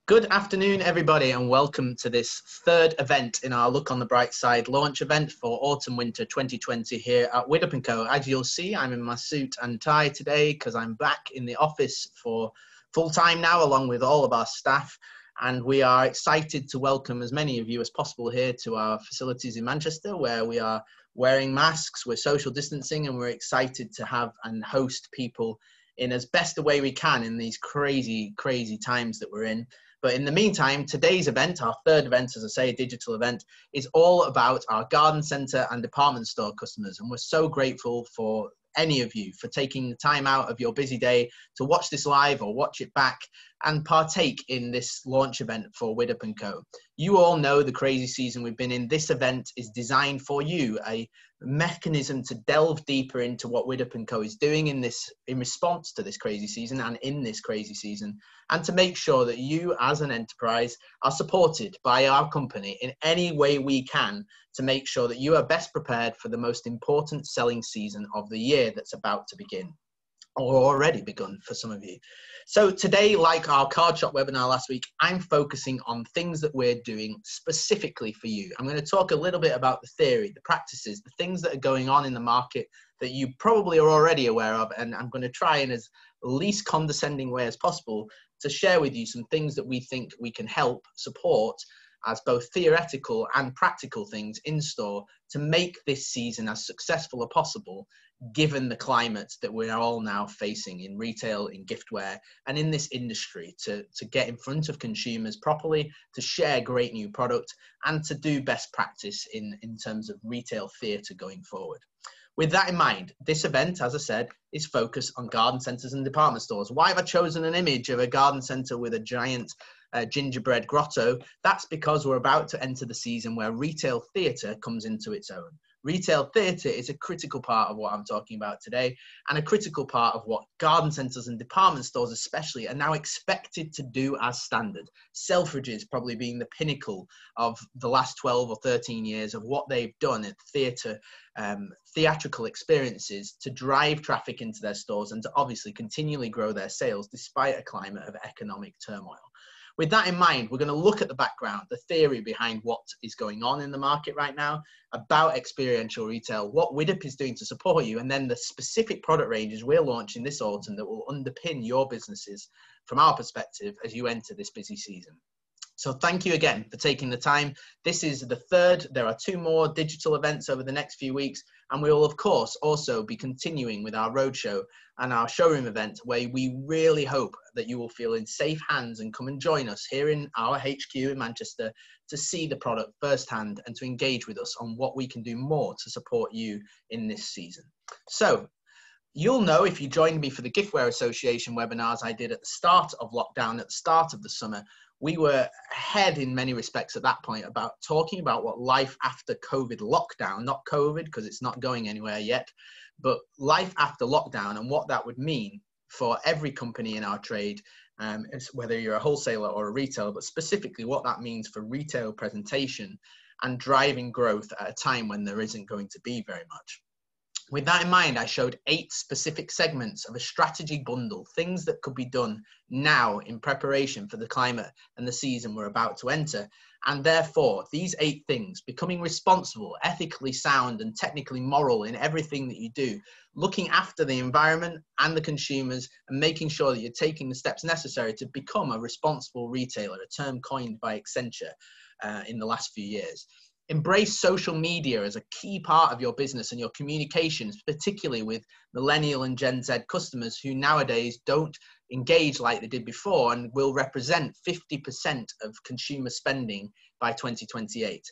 Good afternoon, everybody, and welcome to this third event in our Look on the Bright Side launch event for Autumn-Winter 2020 here at WIDDOP Co. As you'll see, I'm in my suit and tie today because I'm back in the office for full time now, along with all of our staff. And we are excited to welcome as many of you as possible here to our facilities in Manchester, where we are wearing masks, we're social distancing, and we're excited to have and host people in as best a way we can in these crazy times that we're in. But in the meantime, today's event, our third event, as I say, a digital event, is all about our garden centre and department store customers. And we're so grateful for any of you for taking the time out of your busy day to watch this live or watch it back and partake in this launch event for WIDDOP Co. You all know the crazy season we've been in. This event is designed for you, a mechanism to delve deeper into what WIDDOP Co is doing in response to this crazy season and in this crazy season, and to make sure that you as an enterprise are supported by our company in any way we can to make sure that you are best prepared for the most important selling season of the year that's about to begin, or already begun for some of you. So today, like our card shop webinar last week, I'm focusing on things that we're doing specifically for you. I'm going to talk a little bit about the theory, the practices, the things that are going on in the market that you probably are already aware of, and I'm going to try in as least condescending way as possible to share with you some things that we think we can help support as both theoretical and practical things in store to make this season as successful as possible, given the climate that we're all now facing in retail, in giftware, and in this industry, to get in front of consumers properly, to share great new product, and to do best practice in terms of retail theatre going forward. With that in mind, this event, as I said, is focused on garden centres and department stores. Why have I chosen an image of a garden centre with a giant gingerbread grotto? That's because we're about to enter the season where retail theatre comes into its own. Retail theatre is a critical part of what I'm talking about today, and a critical part of what garden centres and department stores especially are now expected to do as standard. Selfridges probably being the pinnacle of the last 12 or 13 years of what they've done at theatrical experiences to drive traffic into their stores and to obviously continually grow their sales despite a climate of economic turmoil. With that in mind, we're going to look at the background, the theory behind what is going on in the market right now, about experiential retail, what WIDDOP is doing to support you, and then the specific product ranges we're launching this autumn that will underpin your businesses from our perspective as you enter this busy season. So thank you again for taking the time. This is the third. There are 2 more digital events over the next few weeks, and we will, of course, also be continuing with our roadshow and our showroom event, where we really hope that you will feel in safe hands and come and join us here in our HQ in Manchester to see the product firsthand and to engage with us on what we can do more to support you in this season. So you'll know, if you joined me for the Giftware Association webinars I did at the start of lockdown, at the start of the summer, we were ahead in many respects at that point about talking about what life after COVID lockdown, not COVID because it's not going anywhere yet, but life after lockdown and what that would mean for every company in our trade, whether you're a wholesaler or a retailer, but specifically what that means for retail presentation and driving growth at a time when there isn't going to be very much. With that in mind, I showed 8 specific segments of a strategy bundle, things that could be done now in preparation for the climate and the season we're about to enter. And therefore, these 8 things, becoming responsible, ethically sound, and technically moral in everything that you do, looking after the environment and the consumers, and making sure that you're taking the steps necessary to become a responsible retailer, a term coined by Accenture in the last few years. Embrace social media as a key part of your business and your communications, particularly with millennial and Gen Z customers who nowadays don't engage like they did before and will represent 50% of consumer spending by 2028.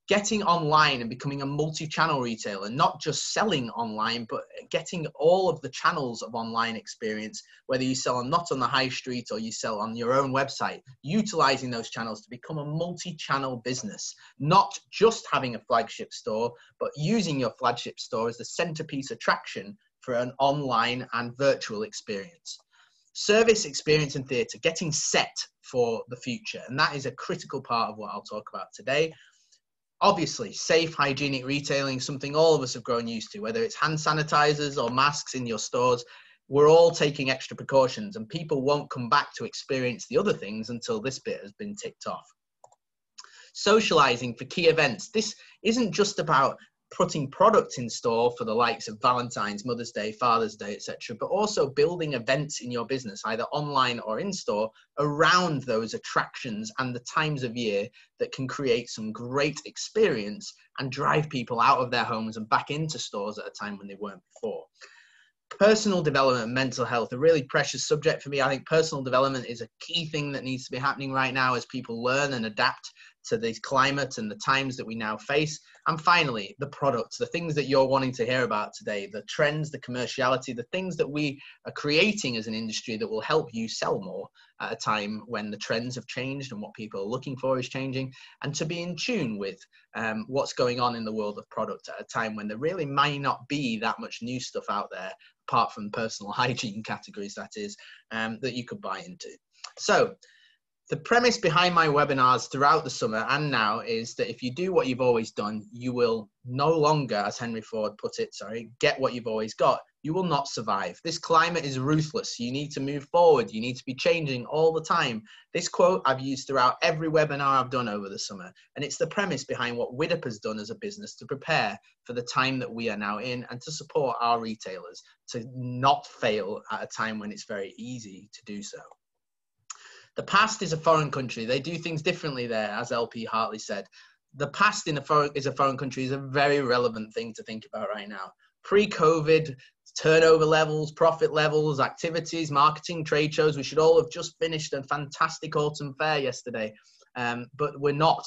Getting online and becoming a multi-channel retailer, not just selling online, but getting all of the channels of online experience, whether you sell not on the high street or you sell on your own website, utilizing those channels to become a multi-channel business, not just having a flagship store, but using your flagship store as the centerpiece attraction for an online and virtual experience. Service, experience, and theatre, getting set for the future. And that is a critical part of what I'll talk about today. Obviously, safe, hygienic retailing, something all of us have grown used to, whether it's hand sanitizers or masks in your stores. we're all taking extra precautions, and people won't come back to experience the other things until this bit has been ticked off. Socializing for key events. This isn't just about putting products in store for the likes of Valentine's, Mother's Day, Father's Day, etc., but also building events in your business, either online or in store, around those attractions and the times of year that can create some great experience and drive people out of their homes and back into stores at a time when they weren't before. Personal development and mental health, a really precious subject for me. I think personal development is a key thing that needs to be happening right now as people learn and adapt to this climate and the times that we now face. And finally, the products, the things that you're wanting to hear about today, the trends, the commerciality, the things that we are creating as an industry that will help you sell more at a time when the trends have changed and what people are looking for is changing, and to be in tune with what's going on in the world of product at a time when there really might not be that much new stuff out there, apart from personal hygiene categories, that is, that you could buy into. So the premise behind my webinars throughout the summer and now is that if you do what you've always done, you will no longer, as Henry Ford put it, get what you've always got. You will not survive. This climate is ruthless. You need to move forward. You need to be changing all the time. This quote I've used throughout every webinar I've done over the summer, and it's the premise behind what WIDDOP has done as a business to prepare for the time that we are now in and to support our retailers to not fail at a time when it's very easy to do so. The past is a foreign country. They do things differently there, as LP Hartley said. The past is a foreign country is a very relevant thing to think about right now. Pre-COVID, turnover levels, profit levels, activities, marketing, trade shows. We should all have just finished a fantastic autumn fair yesterday. But we're not,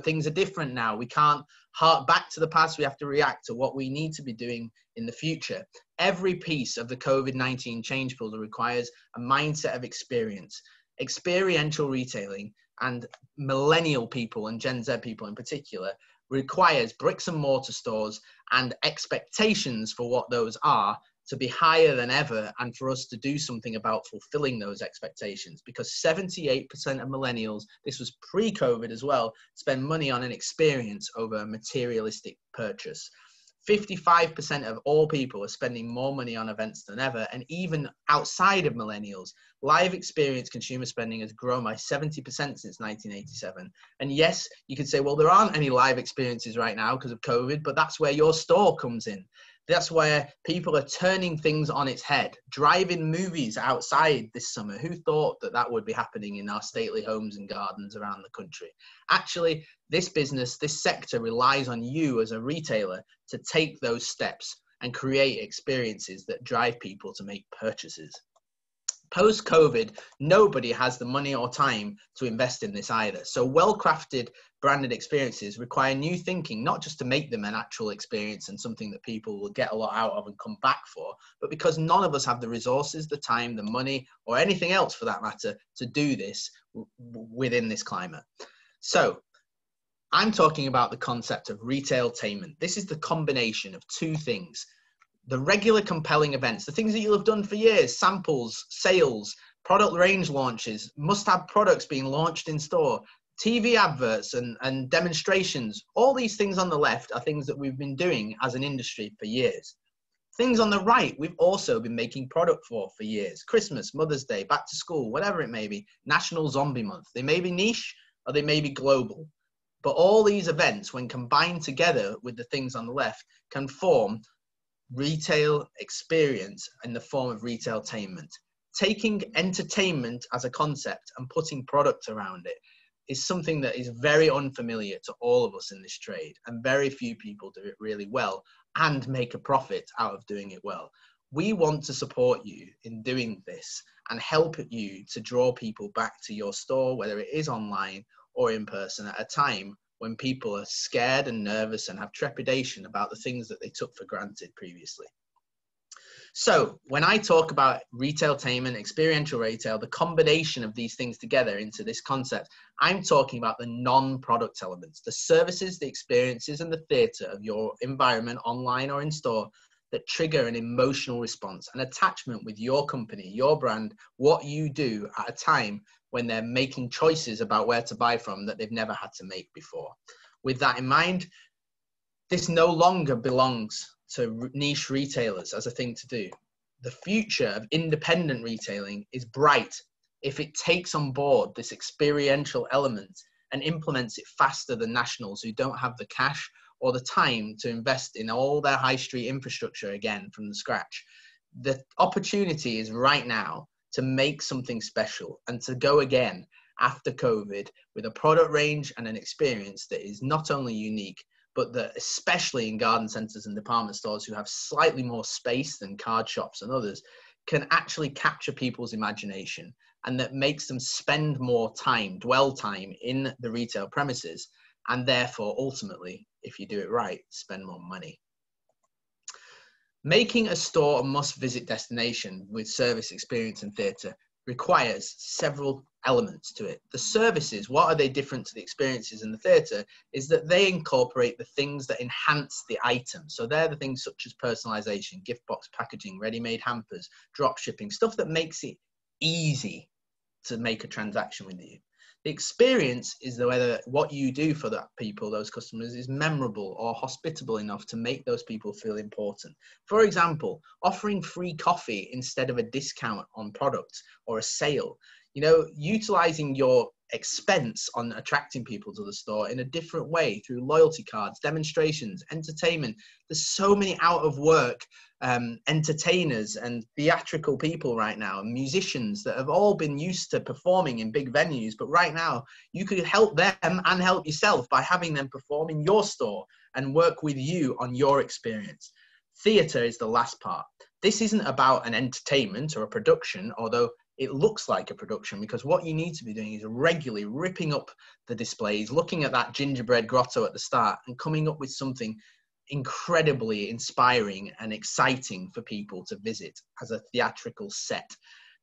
things are different now. We can't hark back to the past. We have to react to what we need to be doing in the future. Every piece of the COVID-19 change puzzle requires a mindset of experience. Experiential retailing, and millennial people and Gen Z people in particular, requires bricks and mortar stores and expectations for what those are to be higher than ever, and for us to do something about fulfilling those expectations, because 78% of millennials, this was pre-COVID as well, spend money on an experience over a materialistic purchase. 55% of all people are spending more money on events than ever, and even outside of millennials, live experience consumer spending has grown by 70% since 1987. And yes, you could say, well, there aren't any live experiences right now because of COVID, but that's where your store comes in. That's where people are turning things on its head, driving movies outside this summer. Who thought that that would be happening in our stately homes and gardens around the country? Actually, this business, this sector relies on you as a retailer to take those steps and create experiences that drive people to make purchases. Post-COVID, nobody has the money or time to invest in this either. So well-crafted branded experiences require new thinking, not just to make them an actual experience and something that people will get a lot out of and come back for, but because none of us have the resources, the time, the money, or anything else for that matter to do this within this climate. So I'm talking about the concept of retailtainment. This is the combination of two things. The regular compelling events, the things that you'll have done for years, samples, sales, product range launches, must-have products being launched in store, TV adverts and demonstrations. All these things on the left are things that we've been doing as an industry for years. Things on the right, we've also been making product for years. Christmas, Mother's Day, back to school, whatever it may be, National Zombie Month. They may be niche or they may be global. But all these events, when combined together with the things on the left, can form retail experience in the form of retailtainment. Taking entertainment as a concept and putting product around it is something that is very unfamiliar to all of us in this trade, and very few people do it really well and make a profit out of doing it well. We want to support you in doing this and help you to draw people back to your store, whether it is online or in person, at a time when people are scared and nervous and have trepidation about the things that they took for granted previously. So when I talk about retailtainment, experiential retail, the combination of these things together into this concept, I'm talking about the non-product elements, the services, the experiences, and the theatre of your environment, online or in store, that trigger an emotional response, an attachment with your company, your brand, what you do at a time when they're making choices about where to buy from that they've never had to make before. With that in mind, this no longer belongs to niche retailers as a thing to do. the future of independent retailing is bright if it takes on board this experiential element and implements it faster than nationals who don't have the cash or the time to invest in all their high street infrastructure again from the scratch. The opportunity is right now to make something special and to go again after COVID with a product range and an experience that is not only unique, but that especially in garden centres and department stores who have slightly more space than card shops and others, can actually capture people's imagination, and that makes them spend more time, dwell time in the retail premises, and therefore ultimately, if you do it right, spend more money. Making a store a must-visit destination with service, experience and theatre requires several elements to it. The services, what are they different to the experiences in the theatre, is that they incorporate the things that enhance the item. So they're the things such as personalisation, gift box packaging, ready-made hampers, drop shipping, stuff that makes it easy to make a transaction with you. The experience is whether what you do for that people, those customers, is memorable or hospitable enough to make those people feel important. For example, offering free coffee instead of a discount on products or a sale. You know, utilizing your expense on attracting people to the store in a different way through loyalty cards, demonstrations, entertainment. There's so many out of work entertainers and theatrical people right now, and musicians that have all been used to performing in big venues, but right now you could help them and help yourself by having them perform in your store and work with you on your experience. Theatre is the last part. This isn't about an entertainment or a production, although it looks like a production, because what you need to be doing is regularly ripping up the displays, looking at that gingerbread grotto at the start and coming up with something incredibly inspiring and exciting for people to visit as a theatrical set.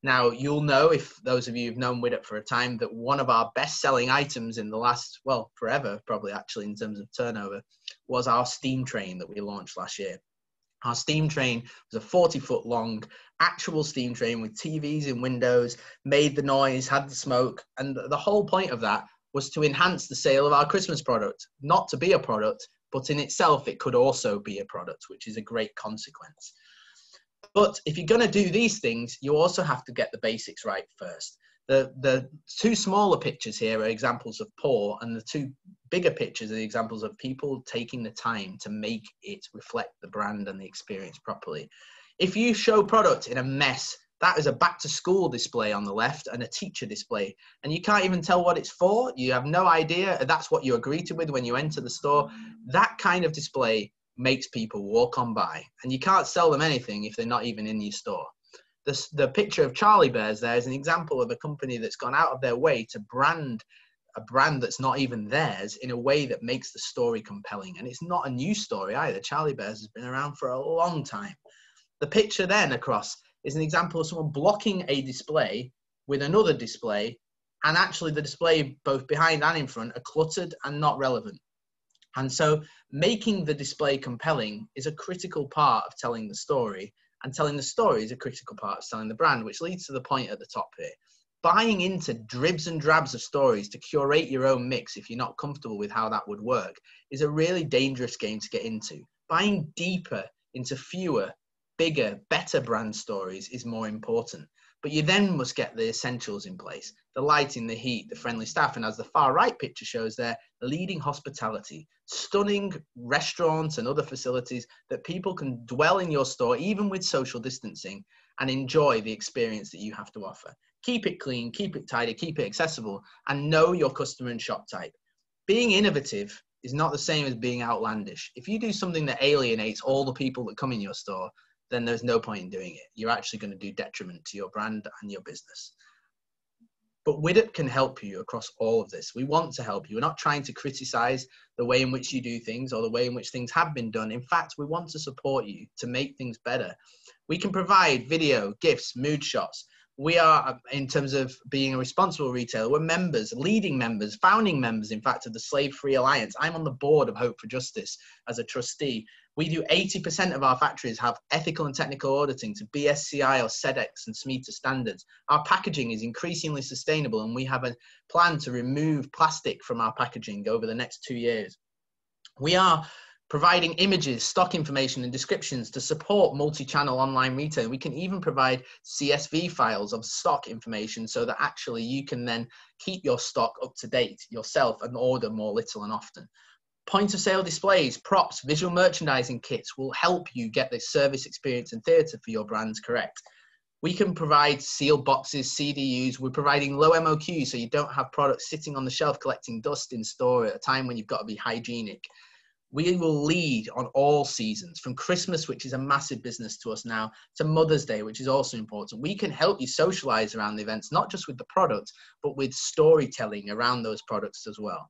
Now, you'll know, if those of you who've known WIDDOP for a time, that one of our best-selling items in the last, well, forever, probably actually in terms of turnover, was our steam train that we launched last year. Our steam train was a 40-foot long actual steam train with TVs in windows, made the noise, had the smoke, and the whole point of that was to enhance the sale of our Christmas product, not to be a product, but in itself, it could also be a product, which is a great consequence. But if you're going to do these things, you also have to get the basics right first. The two smaller pictures here are examples of poor, and the two bigger pictures are the examples of people taking the time to make it reflect the brand and the experience properly. If you show product in a mess, that is a back to school display on the left and a teacher display, and you can't even tell what it's for. You have no idea. That's what you're greeted with when you enter the store. That kind of display makes people walk on by, and you can't sell them anything if they're not even in your store. The picture of Charlie Bears there is an example of a company that's gone out of their way to brand a brand that's not even theirs in a way that makes the story compelling. And it's not a new story either. Charlie Bears has been around for a long time. The picture then across is an example of someone blocking a display with another display, and actually the display both behind and in front are cluttered and not relevant. And so making the display compelling is a critical part of telling the story, and telling the story is a critical part of selling the brand, which leads to the point at the top here. Buying into dribs and drabs of stories to curate your own mix, if you're not comfortable with how that would work, is a really dangerous game to get into. Buying deeper into fewer, bigger, better brand stories is more important. But you then must get the essentials in place: the lighting, the heat, the friendly staff, and as the far right picture shows there, leading hospitality, stunning restaurants and other facilities that people can dwell in your store, even with social distancing, and enjoy the experience that you have to offer. Keep it clean, keep it tidy, keep it accessible, and know your customer and shop type. Being innovative is not the same as being outlandish. If you do something that alienates all the people that come in your store, then there's no point in doing it. You're actually going to do detriment to your brand and your business. But WIDDOP can help you across all of this. We want to help you. We're not trying to criticize the way in which you do things or the way in which things have been done. In fact, we want to support you to make things better. We can provide video, gifts, mood shots. We are, in terms of being a responsible retailer, we're members, leading members, founding members, in fact, of the Slave Free Alliance. I'm on the board of Hope for Justice as a trustee. We do 80% of our factories have ethical and technical auditing to BSCI or SEDEX and SMETA standards. Our packaging is increasingly sustainable, and we have a plan to remove plastic from our packaging over the next 2 years. We are providing images, stock information, and descriptions to support multi-channel online retail. We can even provide CSV files of stock information so that actually you can then keep your stock up to date yourself and order more little and often. Point of sale displays, props, visual merchandising kits will help you get the service experience and theatre for your brands correct. We can provide sealed boxes, CDUs. We're providing low MOQ so you don't have products sitting on the shelf collecting dust in store at a time when you've got to be hygienic. We will lead on all seasons, from Christmas, which is a massive business to us now, to Mother's Day, which is also important. We can help you socialize around the events, not just with the product, but with storytelling around those products as well.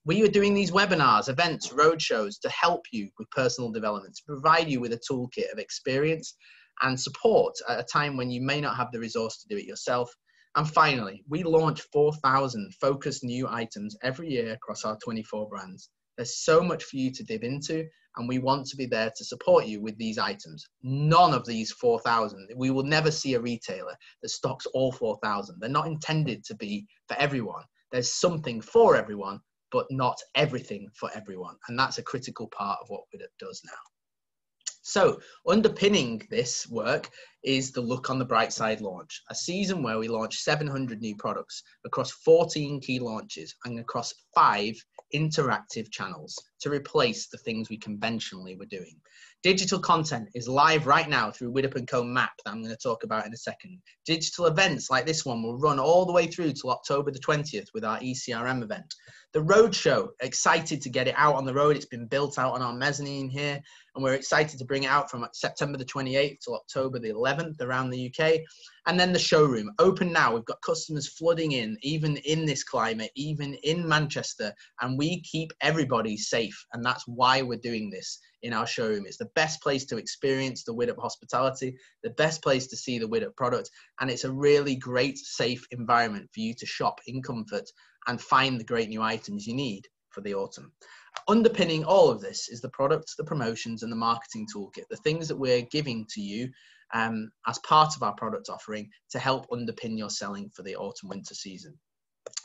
We are doing these webinars, events, roadshows to help you with personal development, to provide you with a toolkit of experience and support at a time when you may not have the resource to do it yourself. And finally, we launch 4,000 focused new items every year across our 24 brands. There's so much for you to dip into, and we want to be there to support you with these items. None of these 4,000, we will never see a retailer that stocks all 4,000. They're not intended to be for everyone. There's something for everyone, but not everything for everyone. And that's a critical part of what WIDDOP does now. So underpinning this work is the Look on the Bright Side launch, a season where we launch 700 new products across 14 key launches and across 5 interactive channels to replace the things we conventionally were doing. Digital content is live right now through WIDDOP Co map that I'm going to talk about in a second. Digital events like this one will run all the way through till October the 20th with our ECRM event. The roadshow, excited to get it out on the road. It's been built out on our mezzanine here, and we're excited to bring it out from September the 28th till October the 11th around the UK. And then the showroom, open now. We've got customers flooding in, even in this climate, even in Manchester, and we keep everybody safe. And that's why we're doing this in our showroom. It's the best place to experience the WIDDOP hospitality, the best place to see the WIDDOP product, and it's a really great, safe environment for you to shop in comfort and find the great new items you need for the autumn. Underpinning all of this is the products, the promotions, and the marketing toolkit, the things that we're giving to you as part of our product offering to help underpin your selling for the autumn-winter season.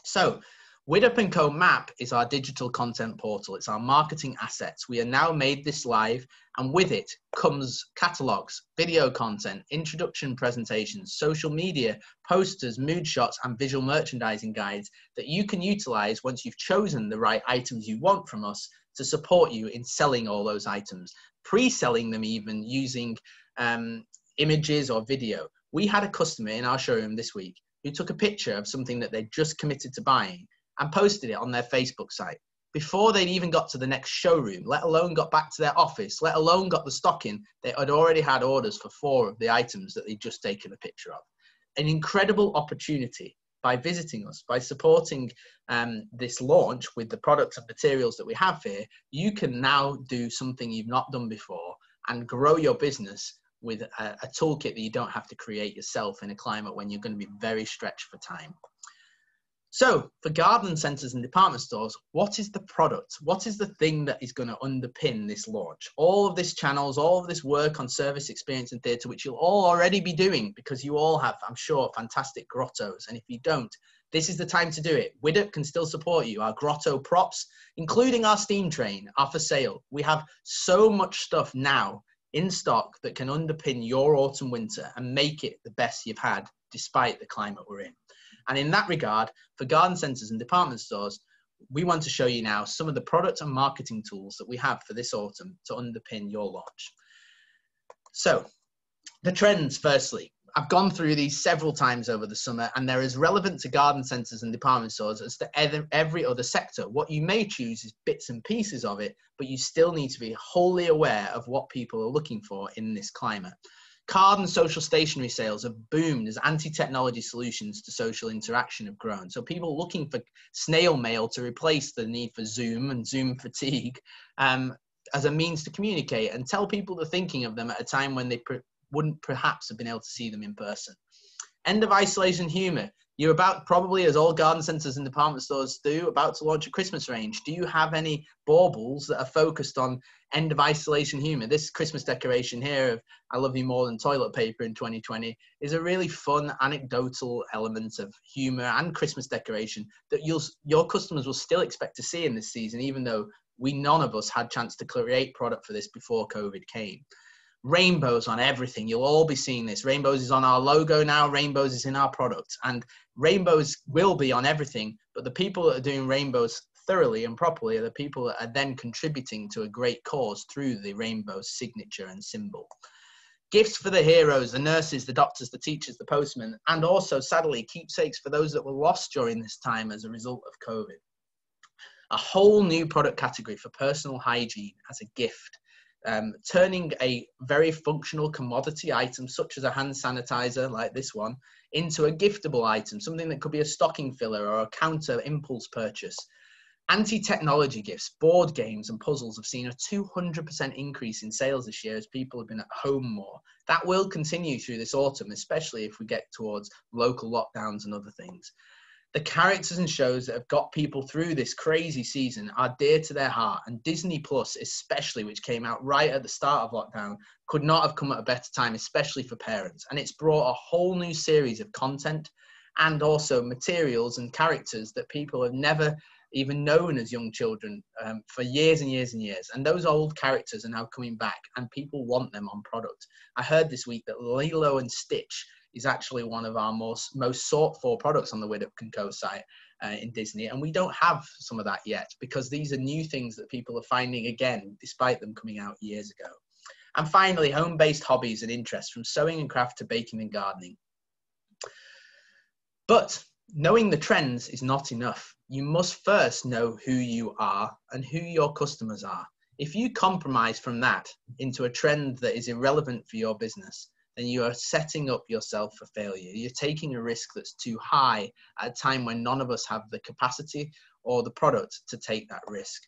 So, WIDDOP Co Map is our digital content portal. It's our marketing assets. We have now made this live, and with it comes catalogs, video content, introduction presentations, social media, posters, mood shots, and visual merchandising guides that you can utilize once you've chosen the right items you want from us to support you in selling all those items, pre-selling them even using images or video. We had a customer in our showroom this week who took a picture of something that they'd just committed to buying and posted it on their Facebook site before they'd even got to the next showroom, let alone got back to their office, let alone got the stock in. They had already had orders for 4 of the items that they'd just taken a picture of. An incredible opportunity. By visiting us, by supporting this launch with the products and materials that we have here, you can now do something you've not done before and grow your business with a toolkit that you don't have to create yourself in a climate when you're going to be very stretched for time. So for garden centres and department stores, what is the product? What is the thing that is going to underpin this launch? All of this channels, all of this work on service experience and theatre, which you'll all already be doing because you all have, I'm sure, fantastic grottos. And if you don't, this is the time to do it. WIDDOP can still support you. Our grotto props, including our steam train, are for sale. We have so much stuff now in stock that can underpin your autumn winter and make it the best you've had despite the climate we're in. And in that regard, for garden centres and department stores, we want to show you now some of the product and marketing tools that we have for this autumn to underpin your launch. So the trends, firstly, I've gone through these several times over the summer, and they're as relevant to garden centres and department stores as to every other sector. What you may choose is bits and pieces of it, but you still need to be wholly aware of what people are looking for in this climate. Card and social stationery sales have boomed as anti-technology solutions to social interaction have grown. So people looking for snail mail to replace the need for Zoom and Zoom fatigue as a means to communicate and tell people the thinking of them at a time when they wouldn't perhaps have been able to see them in person. End of isolation humour. You're about, probably as all garden centres and department stores do, about to launch a Christmas range. Do you have any baubles that are focused on end of isolation humour? This Christmas decoration here of I love you more than toilet paper in 2020 is a really fun anecdotal element of humour and Christmas decoration that your customers will still expect to see in this season, even though none of us had chance to create product for this before COVID came. Rainbows on everything. You'll all be seeing this. Rainbows is on our logo now. Rainbows is in our product. And rainbows will be on everything. But the people that are doing rainbows thoroughly and properly are the people that are then contributing to a great cause through the rainbow signature and symbol. Gifts for the heroes, the nurses, the doctors, the teachers, the postmen, and also, sadly, keepsakes for those that were lost during this time as a result of COVID. A whole new product category for personal hygiene as a gift. Turning a very functional commodity item such as a hand sanitizer like this one into a giftable item, something that could be a stocking filler or a counter impulse purchase. Anti-technology gifts, board games and puzzles have seen a 200% increase in sales this year as people have been at home more. That will continue through this autumn, especially if we get towards local lockdowns and other things. The characters and shows that have got people through this crazy season are dear to their heart, and Disney Plus especially, which came out right at the start of lockdown, could not have come at a better time, especially for parents. And it's brought a whole new series of content and also materials and characters that people have never even known as young children for years and years and years. And those old characters are now coming back and people want them on product. I heard this week that Lilo and Stitch is actually one of our most sought for products on the WIDDOP Co site in Disney. And we don't have some of that yet because these are new things that people are finding again, despite them coming out years ago. And finally, home-based hobbies and interests from sewing and craft to baking and gardening. But knowing the trends is not enough. You must first know who you are and who your customers are. If you compromise from that into a trend that is irrelevant for your business, then you are setting up yourself for failure. You're taking a risk that's too high at a time when none of us have the capacity or the product to take that risk.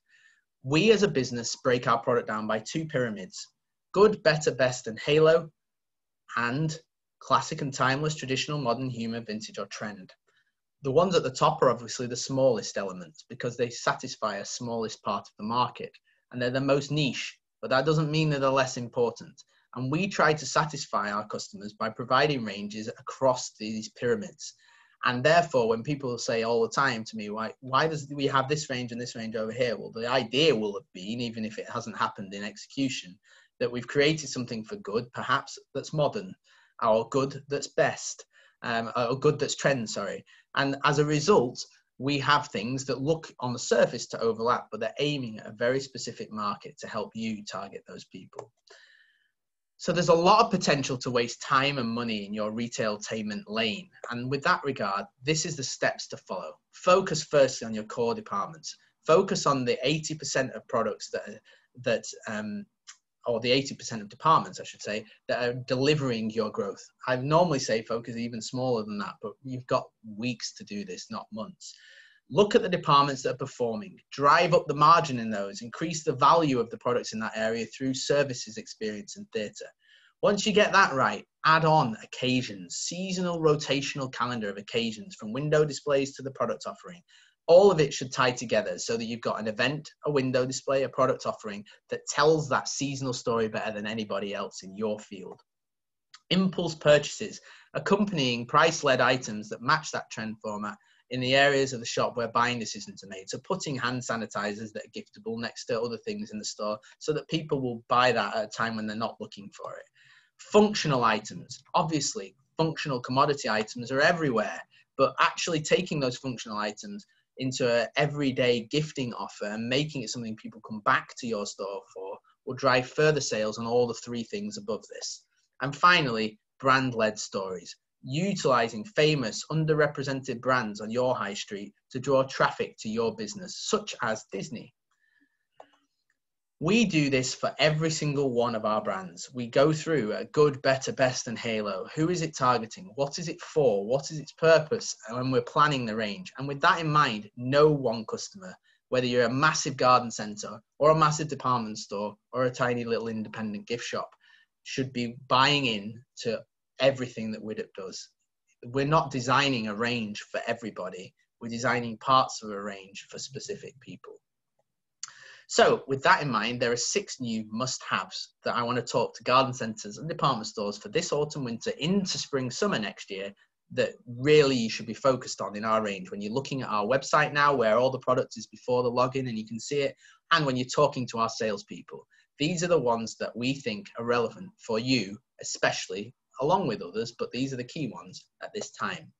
We as a business break our product down by two pyramids: good, better, best, and halo, and classic and timeless, traditional, modern, humor, vintage, or trend. The ones at the top are obviously the smallest elements because they satisfy a smallest part of the market and they're the most niche, but that doesn't mean that they're less important. And we try to satisfy our customers by providing ranges across these pyramids. And therefore, when people say all the time to me, why does we have this range and this range over here? Well, the idea will have been, even if it hasn't happened in execution, that we've created something for good, perhaps that's modern, or good that's best, or good that's trend, sorry. And as a result, we have things that look on the surface to overlap, but they're aiming at a very specific market to help you target those people. So there's a lot of potential to waste time and money in your retailtainment lane. And with that regard, this is the steps to follow. Focus firstly on your core departments. Focus on the 80% of products or the 80% of departments, I should say, that are delivering your growth. I normally say focus even smaller than that, but you've got weeks to do this, not months. Look at the departments that are performing, drive up the margin in those, increase the value of the products in that area through services, experience, and theatre. Once you get that right, add on occasions, seasonal rotational calendar of occasions from window displays to the product offering. All of it should tie together so that you've got an event, a window display, a product offering that tells that seasonal story better than anybody else in your field. Impulse purchases, accompanying price-led items that match that trend format in the areas of the shop where buying decisions are made. So putting hand sanitizers that are giftable next to other things in the store so that people will buy that at a time when they're not looking for it. Functional items, obviously functional commodity items are everywhere, but actually taking those functional items into an everyday gifting offer and making it something people come back to your store for will drive further sales on all the three things above this. And finally, brand-led stories. Utilizing famous, underrepresented brands on your high street to draw traffic to your business, such as Disney. We do this for every single one of our brands. We go through a good, better, best, and halo. Who is it targeting? What is it for? What is its purpose? And when we're planning the range. And with that in mind, no one customer, whether you're a massive garden centre or a massive department store or a tiny little independent gift shop, should be buying in to everything that WIDDOP does. We're not designing a range for everybody. We're designing parts of a range for specific people. So with that in mind, there are 6 new must-haves that I want to talk to garden centres and department stores for this autumn, winter, into spring, summer next year that really you should be focused on in our range. When you're looking at our website now, where all the product is before the login and you can see it, and when you're talking to our salespeople. These are the ones that we think are relevant for you, especially, along with others, but these are the key ones at this time.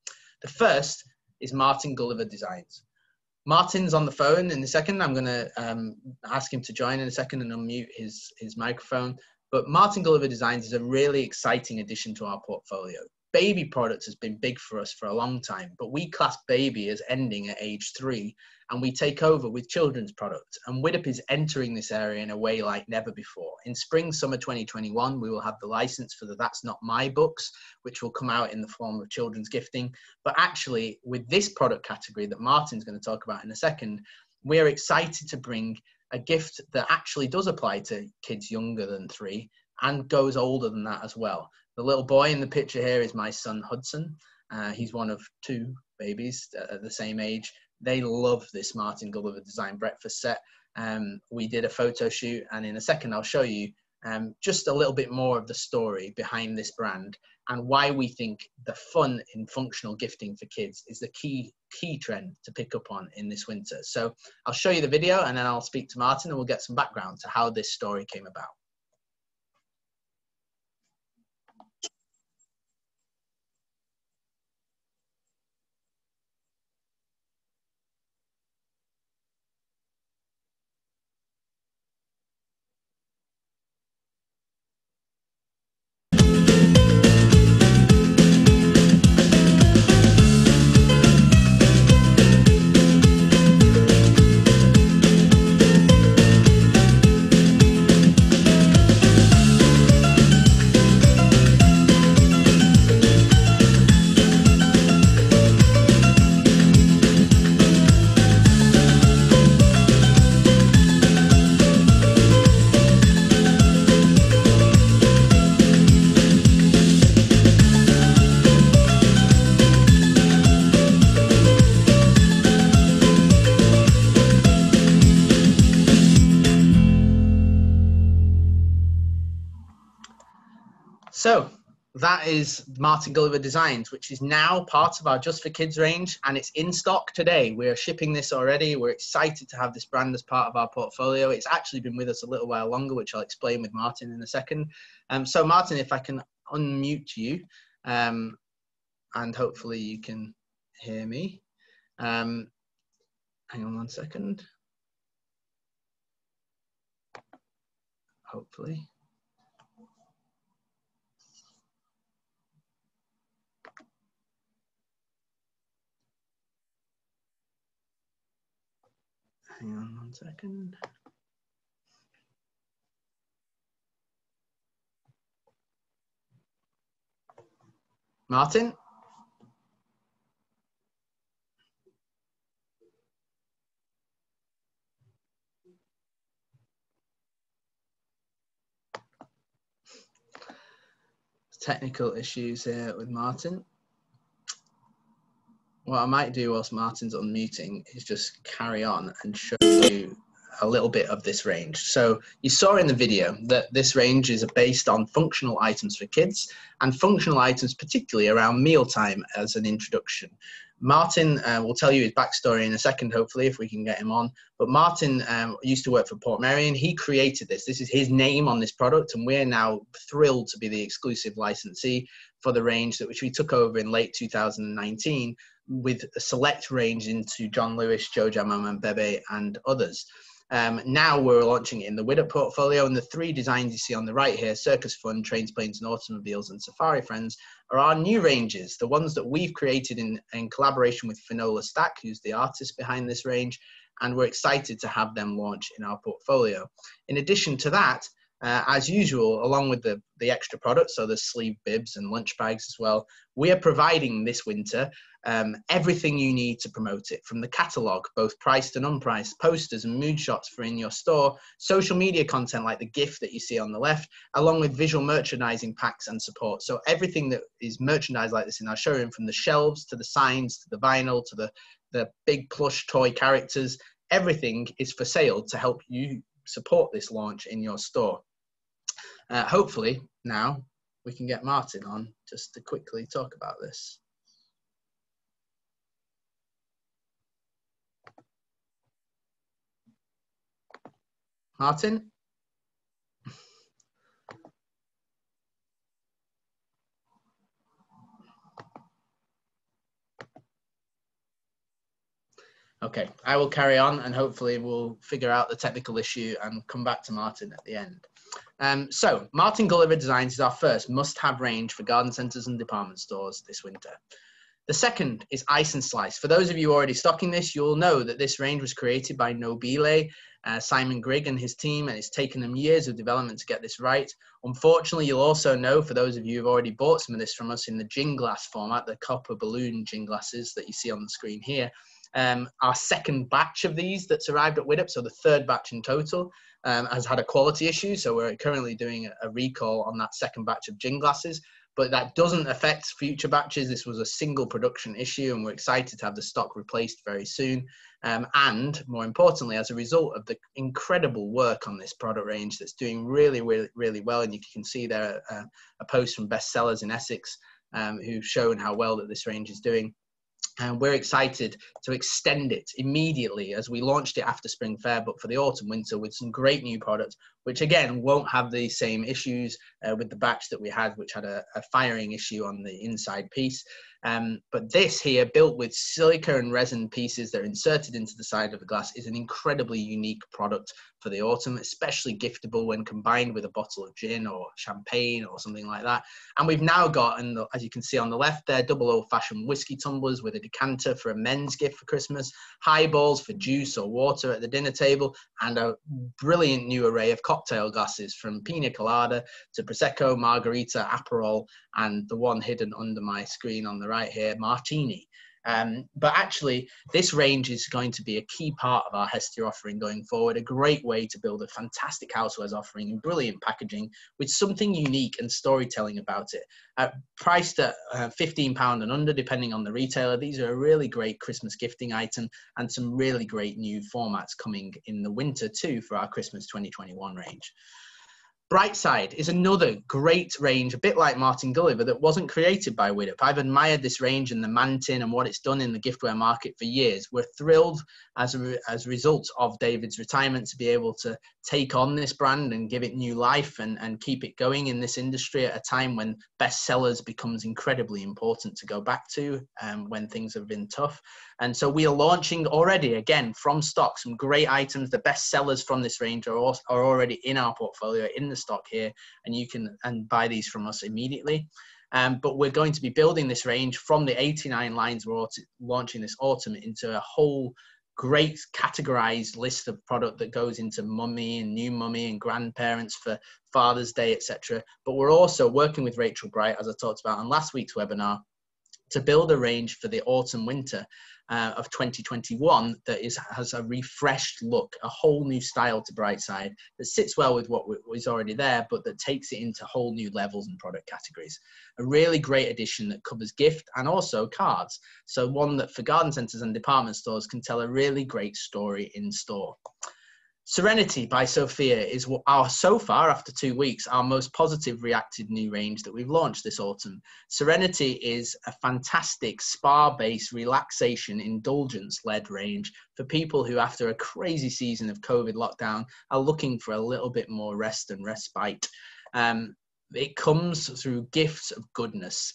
The first is Martin Gulliver Designs. Martin's on the phone in a second. I'm going to ask him to join in a second and unmute his microphone. But Martin Gulliver Designs is a really exciting addition to our portfolio. Baby products has been big for us for a long time, but we class baby as ending at age 3, and we take over with children's products. And WIDDOP is entering this area in a way like never before. In spring, summer 2021, we will have the license for the That's Not My books, which will come out in the form of children's gifting. But actually, with this product category that Martin's going to talk about in a second, we're excited to bring a gift that actually does apply to kids younger than 3 and goes older than that as well. The little boy in the picture here is my son Hudson. He's one of 2 babies at the same age. They love this Martin Gulliver Design breakfast set. We did a photo shoot, and in a second I'll show you just a little bit more of the story behind this brand and why we think the fun in functional gifting for kids is the key trend to pick up on in this winter. So I'll show you the video, and then I'll speak to Martin and we'll get some background to how this story came about. So that is Martin Gulliver Designs, which is now part of our Just for Kids range, and it's in stock today. We're shipping this already. We're excited to have this brand as part of our portfolio. It's actually been with us a little while longer, which I'll explain with Martin in a second. So Martin, if I can unmute you, and hopefully you can hear me. Hang on one second. Hopefully. Hang on one second. Martin? Technical issues here with Martin. What I might do whilst Martin's unmuting is just carry on and show you a little bit of this range. So you saw in the video that this range is based on functional items for kids, and functional items particularly around mealtime as an introduction. Martin will tell you his backstory in a second, hopefully, if we can get him on. But Martin used to work for Portmeirion. He created this. This is his name on this product, and we're now thrilled to be the exclusive licensee for the range which we took over in late 2019 with a select range into John Lewis, Joe Jamam, Bebe, and others. Now we're launching it in the WIDDOP portfolio, and the 3 designs you see on the right here, Circus Fun, Trains, Planes and Automobiles, and Safari Friends, are our new ranges, the ones that we've created in collaboration with Finola Stack, who's the artist behind this range, and we're excited to have them launch in our portfolio. In addition to that, as usual, along with the extra products, so the sleeve bibs and lunch bags as well, we are providing this winter everything you need to promote it, from the catalogue, both priced and unpriced, posters and mood shots for in your store, social media content like the gift that you see on the left, along with visual merchandising packs and support. So everything that is merchandised like this in our showroom, from the shelves to the signs to the vinyl to the big plush toy characters, everything is for sale to help you support this launch in your store. Hopefully now we can get Martin on just to quickly talk about this. Martin? Okay, I will carry on and hopefully we'll figure out the technical issue and come back to Martin at the end. So Martin Gulliver Designs is our first must-have range for garden centres and department stores this winter. The second is Ice and Slice. For those of you already stocking this, you'll know that this range was created by Nobile, Simon Grigg and his team, and it's taken them years of development to get this right. Unfortunately, you'll also know, for those of you who've already bought some of this from us in the gin glass format, the copper balloon gin glasses that you see on the screen here, our second batch of these that's arrived at WIDDOP, so the third batch in total, has had a quality issue. So we're currently doing a recall on that second batch of gin glasses, but that doesn't affect future batches. This was a single production issue and we're excited to have the stock replaced very soon. And more importantly, as a result of the incredible work on this product range that's doing really, really, really well. And you can see there a post from Bestsellers in Essex who've shown how well that this range is doing. And we're excited to extend it immediately as we launched it after Spring Fair, but for the autumn winter with some great new products, which again won't have the same issues with the batch that we had, which had a firing issue on the inside piece. But this here, built with silica and resin pieces that are inserted into the side of the glass, is an incredibly unique product for the autumn, especially giftable when combined with a bottle of gin or champagne or something like that. And we've now got, and as you can see on the left there, double old-fashioned whiskey tumblers with a decanter for a men's gift for Christmas, highballs for juice or water at the dinner table, and a brilliant new array of cocktail glasses from pina colada to Prosecco, Margarita, Aperol, and the one hidden under my screen on the right here, Martini. But actually, this range is going to be a key part of our Hestia offering going forward, a great way to build a fantastic housewares offering in brilliant packaging with something unique and storytelling about it. Priced at £15 and under, depending on the retailer, these are a really great Christmas gifting item and some really great new formats coming in the winter too for our Christmas 2021 range. Brightside is another great range, a bit like Martin Gulliver, that wasn't created by WIDDOP. I've admired this range and the man tin and what it's done in the giftware market for years. We're thrilled as a result of David's retirement to be able to take on this brand and give it new life and keep it going in this industry at a time when bestsellers becomes incredibly important to go back to when things have been tough. And so we are launching already, again, from stock, some great items. The best sellers from this range are already in our portfolio, in the stock here, and you can buy these from us immediately. But we're going to be building this range from the 89 lines we're launching this autumn into a whole great categorized list of product that goes into mummy and new mummy and grandparents for Father's Day, etc. But we're also working with Rachel Bright, as I talked about on last week's webinar, to build a range for the autumn winter of 2021 that has a refreshed look, a whole new style to Brightside that sits well with what was already there, but that takes it into whole new levels and product categories. A really great addition that covers gift and also cards. So one that for garden centres and department stores can tell a really great story in store. Serenity by Sophia is so far, after 2 weeks, our most positive reacted new range that we've launched this autumn. Serenity is a fantastic spa-based relaxation indulgence-led range for people who, after a crazy season of COVID lockdown, are looking for a little bit more rest and respite. It comes through gifts of goodness,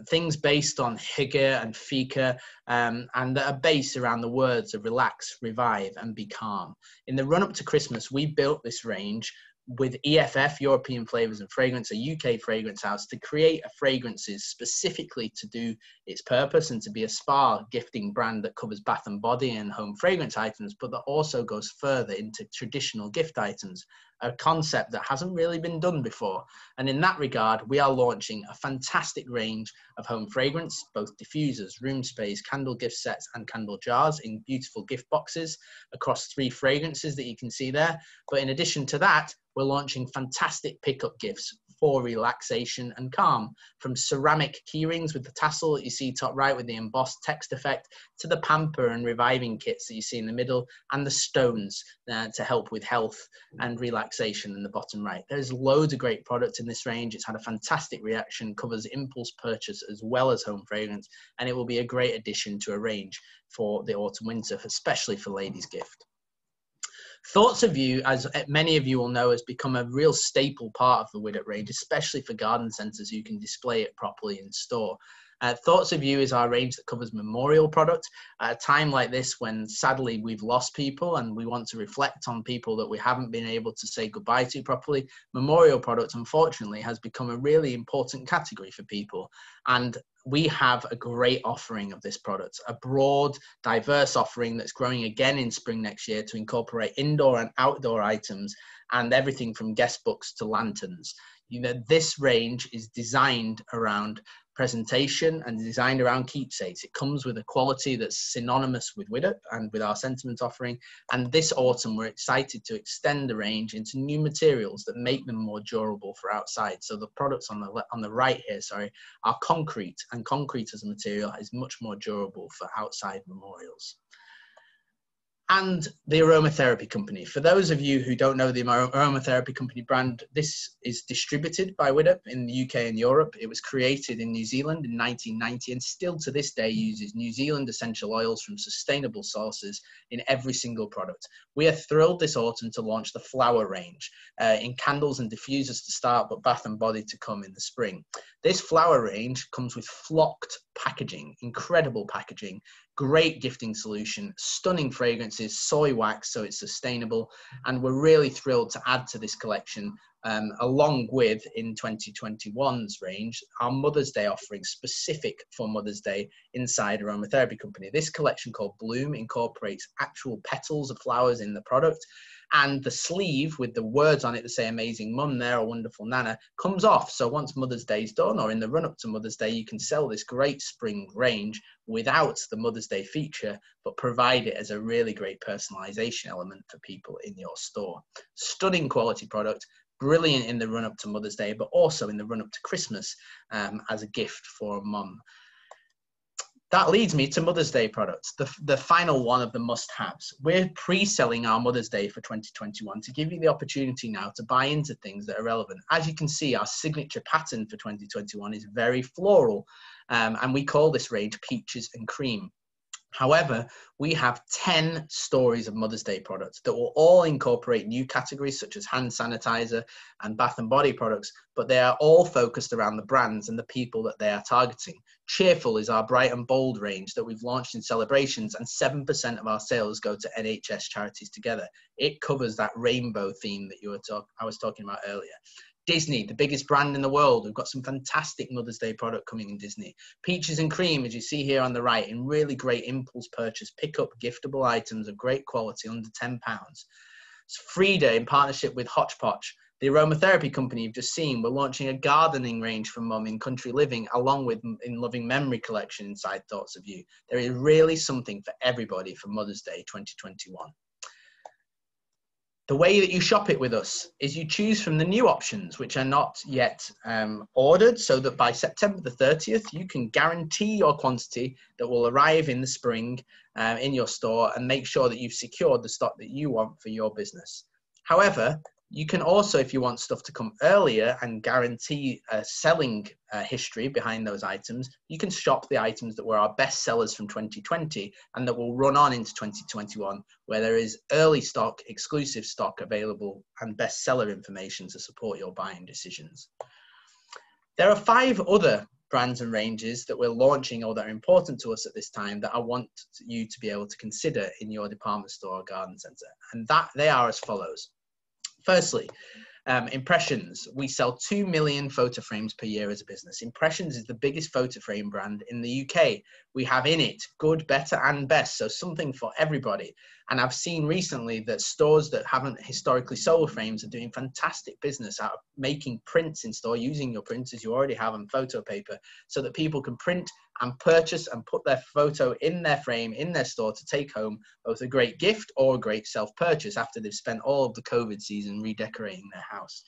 things based on hygge and fika, and that are based around the words of relax, revive, and be calm. In the run-up to Christmas, we built this range with EFF, European Flavors and Fragrance, a UK fragrance house, to create fragrances specifically to do its purpose and to be a spa gifting brand that covers bath and body and home fragrance items, but that also goes further into traditional gift items, a concept that hasn't really been done before. And in that regard, we are launching a fantastic range of home fragrance, both diffusers, room sprays, candle gift sets, and candle jars in beautiful gift boxes across 3 fragrances that you can see there. But in addition to that, we're launching fantastic pickup gifts for relaxation and calm, from ceramic keyrings with the tassel that you see top right with the embossed text effect, to the pamper and reviving kits that you see in the middle, and the stones to help with health and relaxation in the bottom right. There's loads of great products in this range. It's had a fantastic reaction, covers impulse purchase as well as home fragrance, and it will be a great addition to a range for the autumn winter, especially for ladies' gift. Thoughts of You, as many of you will know, has become a real staple part of the WIDDOP range, especially for garden centres who can display it properly in store. Thoughts of You is our range that covers memorial product. At a time like this, when sadly we've lost people and we want to reflect on people that we haven't been able to say goodbye to properly, memorial product, unfortunately, has become a really important category for people. And we have a great offering of this product, a broad, diverse offering that's growing again in spring next year to incorporate indoor and outdoor items and everything from guest books to lanterns. You know, this range is designed around presentation and designed around keepsakes. It comes with a quality that's synonymous with WIDDOP and with our sentiment offering. And this autumn, we're excited to extend the range into new materials that make them more durable for outside. So the products on the right here, sorry, are concrete, and concrete as a material is much more durable for outside memorials. And the aromatherapy company. For those of you who don't know the aromatherapy company brand, this is distributed by WIDDOP in the UK and Europe. It was created in New Zealand in 1990 and still to this day uses New Zealand essential oils from sustainable sources in every single product. We are thrilled this autumn to launch the flower range in candles and diffusers to start, but bath and body to come in the spring. This flower range comes with flocked packaging, incredible packaging, great gifting solution, stunning fragrances, soy wax, so it's sustainable. And we're really thrilled to add to this collection, along with in 2021's range, our Mother's Day offering specific for Mother's Day inside Aromatherapy Company. This collection called Bloom incorporates actual petals of flowers in the product. And the sleeve with the words on it that say amazing mum there or wonderful nana comes off. So once Mother's Day is done or in the run up to Mother's Day, you can sell this great spring range without the Mother's Day feature, but provide it as a really great personalization element for people in your store. Stunning quality product, brilliant in the run up to Mother's Day, but also in the run up to Christmas as a gift for mum. That leads me to Mother's Day products, the final one of the must-haves. We're pre-selling our Mother's Day for 2021 to give you the opportunity now to buy into things that are relevant. As you can see, our signature pattern for 2021 is very floral, and we call this range Peaches and Cream. However, we have 10 stories of Mother's Day products that will all incorporate new categories such as hand sanitizer and bath and body products, but they are all focused around the brands and the people that they are targeting. Cheerful is our bright and bold range that we've launched in celebrations, and 7% of our sales go to NHS charities together. It covers that rainbow theme that I was talking about earlier. Disney, the biggest brand in the world. We've got some fantastic Mother's Day product coming in Disney. Peaches and Cream, as you see here on the right, in really great impulse purchase, pick up giftable items of great quality under £10. It's Frida in partnership with Hodgepodge. The aromatherapy company you've just seen, we're launching a gardening range for mum in Country Living, along with in Loving Memory collection inside Thoughts of You. There is really something for everybody for Mother's Day 2021. The way that you shop it with us is you choose from the new options, which are not yet ordered, so that by September the 30th, you can guarantee your quantity that will arrive in the spring in your store and make sure that you've secured the stock that you want for your business. However, you can also, if you want stuff to come earlier and guarantee a selling history behind those items, you can shop the items that were our best sellers from 2020 and that will run on into 2021, where there is early stock, exclusive stock available and bestseller information to support your buying decisions. There are 5 other brands and ranges that we're launching or that are important to us at this time that I want you to be able to consider in your department store or garden centre, and that they are as follows. Firstly, Impressions. We sell 2 million photo frames per year as a business. Impressions is the biggest photo frame brand in the UK. We have in it good, better and best, so something for everybody. And I've seen recently that stores that haven't historically sold frames are doing fantastic business out of making prints in store, using your printers you already have on photo paper, so that people can print and purchase and put their photo in their frame in their store to take home both a great gift or a great self-purchase after they've spent all of the COVID season redecorating their house.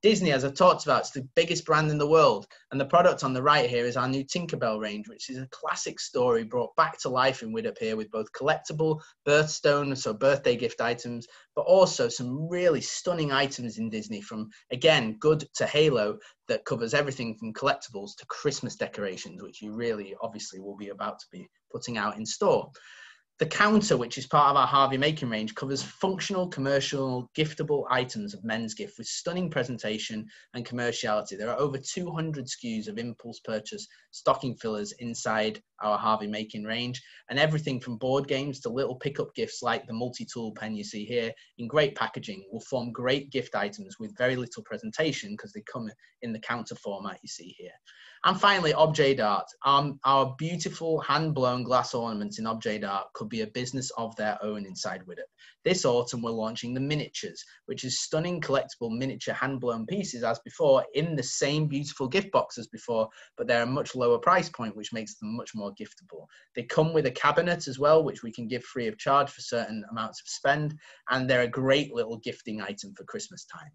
Disney, as I've talked about, is the biggest brand in the world, and the product on the right here is our new Tinkerbell range, which is a classic story brought back to life in WIDDOP here with both collectible birthstone, so birthday gift items, but also some really stunning items in Disney, from, again, good to Halo, that covers everything from collectibles to Christmas decorations, which you really obviously will be about to be putting out in store. The counter, which is part of our Harvey Making range, covers functional, commercial, giftable items of men's gift with stunning presentation and commerciality. There are over 200 SKUs of impulse purchase stocking fillers inside our Harvey Making range, and everything from board games to little pickup gifts like the multi-tool pen you see here in great packaging will form great gift items with very little presentation because they come in the counter format you see here. And finally, objet art. Our beautiful hand-blown glass ornaments in objet art could be a business of their own inside WIDDOP. This autumn, we're launching the miniatures, which is stunning collectible miniature hand-blown pieces as before in the same beautiful gift box as before, but they're a much lower price point, which makes them much more giftable. They come with a cabinet as well, which we can give free of charge for certain amounts of spend, and they're a great little gifting item for Christmas time.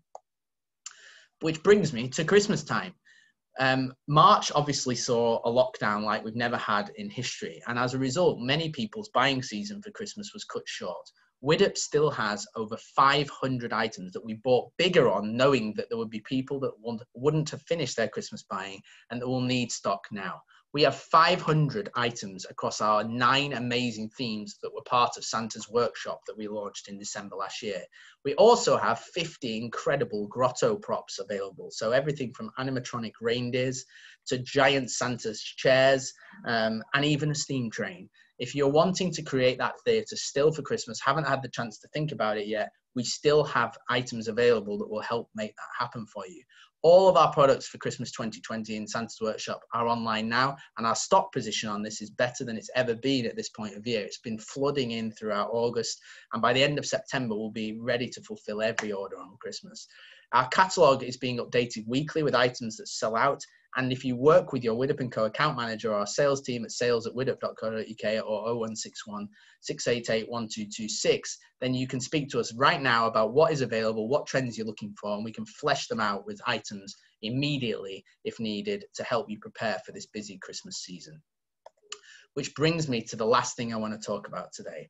Which brings me to Christmas time. March obviously saw a lockdown like we've never had in history, and as a result, many people's buying season for Christmas was cut short. WIDDOP still has over 500 items that we bought bigger on, knowing that there would be people that wouldn't have finished their Christmas buying and that will need stock now. We have 500 items across our 9 amazing themes that were part of Santa's workshop that we launched in December last year. We also have 50 incredible grotto props available. So everything from animatronic reindeers to giant Santa's chairs and even a steam train. If you're wanting to create that theatre still for Christmas, haven't had the chance to think about it yet, we still have items available that will help make that happen for you. All of our products for Christmas 2020 in Santa's Workshop are online now, and our stock position on this is better than it's ever been at this point of year. It's been flooding in throughout August, and by the end of September, we'll be ready to fulfill every order on Christmas. Our catalogue is being updated weekly with items that sell out, and if you work with your WIDDOP Co account manager or our sales team at sales@widdop.co.uk or 0161 688 1226, then you can speak to us right now about what is available, what trends you're looking for, and we can flesh them out with items immediately if needed to help you prepare for this busy Christmas season. Which brings me to the last thing I want to talk about today.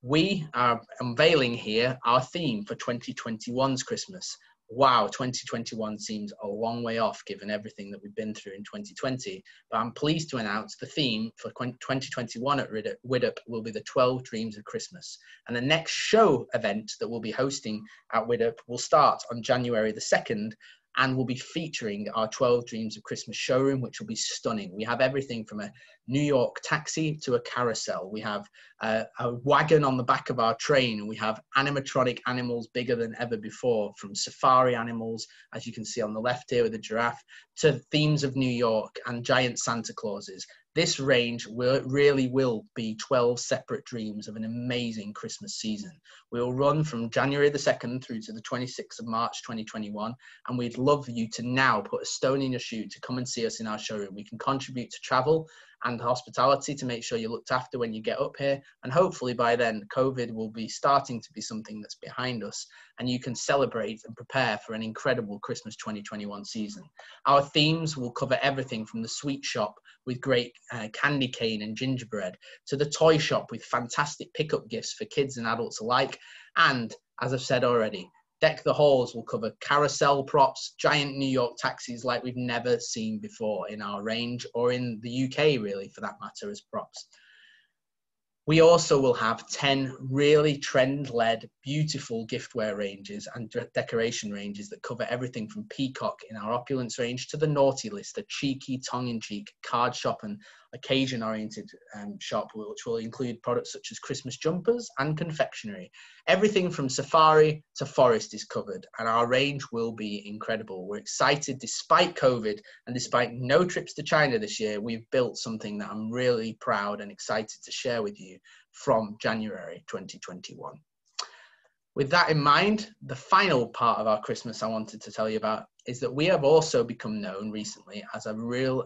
We are unveiling here our theme for 2021's Christmas. Wow, 2021 seems a long way off given everything that we've been through in 2020, but I'm pleased to announce the theme for 2021 at WIDDOP will be the 12 Dreams of Christmas. And the next show event that we'll be hosting at WIDDOP will start on January the 2nd, and we'll be featuring our 12 Dreams of Christmas showroom, which will be stunning. We have everything from a New York taxi to a carousel. We have a wagon on the back of our train, and we have animatronic animals bigger than ever before, from safari animals, as you can see on the left here with the giraffe, to themes of New York and giant Santa Clauses. This range really will be 12 separate dreams of an amazing Christmas season. We'll run from January the 2nd through to the 26th of March 2021, and we'd love you to now put a stone in your shoe to come and see us in our showroom. We can contribute to travel and hospitality to make sure you're looked after when you get up here, and hopefully by then COVID will be starting to be something that's behind us, and you can celebrate and prepare for an incredible Christmas 2021 season. Our themes will cover everything from the sweet shop with great candy cane and gingerbread to the toy shop with fantastic pickup gifts for kids and adults alike, and as I've said already, Deck the Halls will cover carousel props, giant New York taxis like we've never seen before in our range, or in the UK really for that matter, as props. We also will have 10 really trend-led, beautiful giftware ranges and decoration ranges that cover everything from Peacock in our opulence range to the naughty list, a cheeky, tongue-in-cheek card shop and occasion-oriented shop, which will include products such as Christmas jumpers and confectionery. Everything from safari to forest is covered, and our range will be incredible. We're excited. Despite COVID and despite no trips to China this year, we've built something that I'm really proud and excited to share with you from January 2021. With that in mind, the final part of our Christmas I wanted to tell you about is that we have also become known recently as a real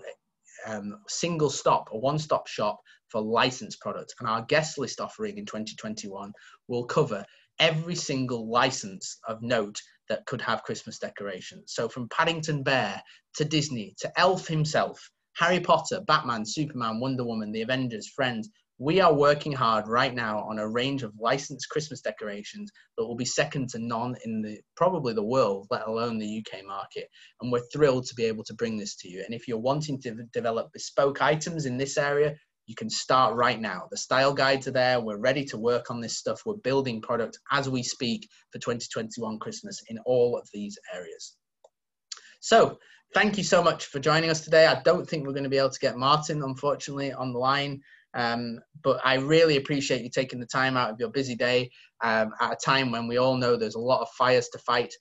single stop, a one-stop shop for licensed products, and our guest list offering in 2021 will cover every single license of note that could have Christmas decorations. So from Paddington Bear to Disney to Elf himself, Harry Potter, Batman, Superman, Wonder Woman, the Avengers, Friends, we are working hard right now on a range of licensed Christmas decorations that will be second to none in probably the world, let alone the UK market. And we're thrilled to be able to bring this to you. And if you're wanting to develop bespoke items in this area, you can start right now. The style guides are there. We're ready to work on this stuff. We're building product as we speak for 2021 Christmas in all of these areas. So thank you so much for joining us today. I don't think we're going to be able to get Martin, unfortunately, on the line. But I really appreciate you taking the time out of your busy day at a time when we all know there's a lot of fires to fight.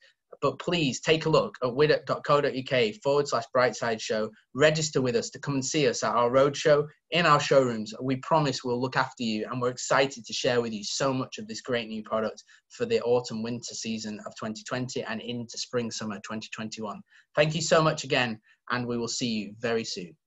But please take a look at WIDDOP.co.uk/Brightside show. Register with us to come and see us at our roadshow in our showrooms. We promise we'll look after you, and we're excited to share with you so much of this great new product for the autumn-winter season of 2020 and into spring-summer 2021. Thank you so much again, and we will see you very soon.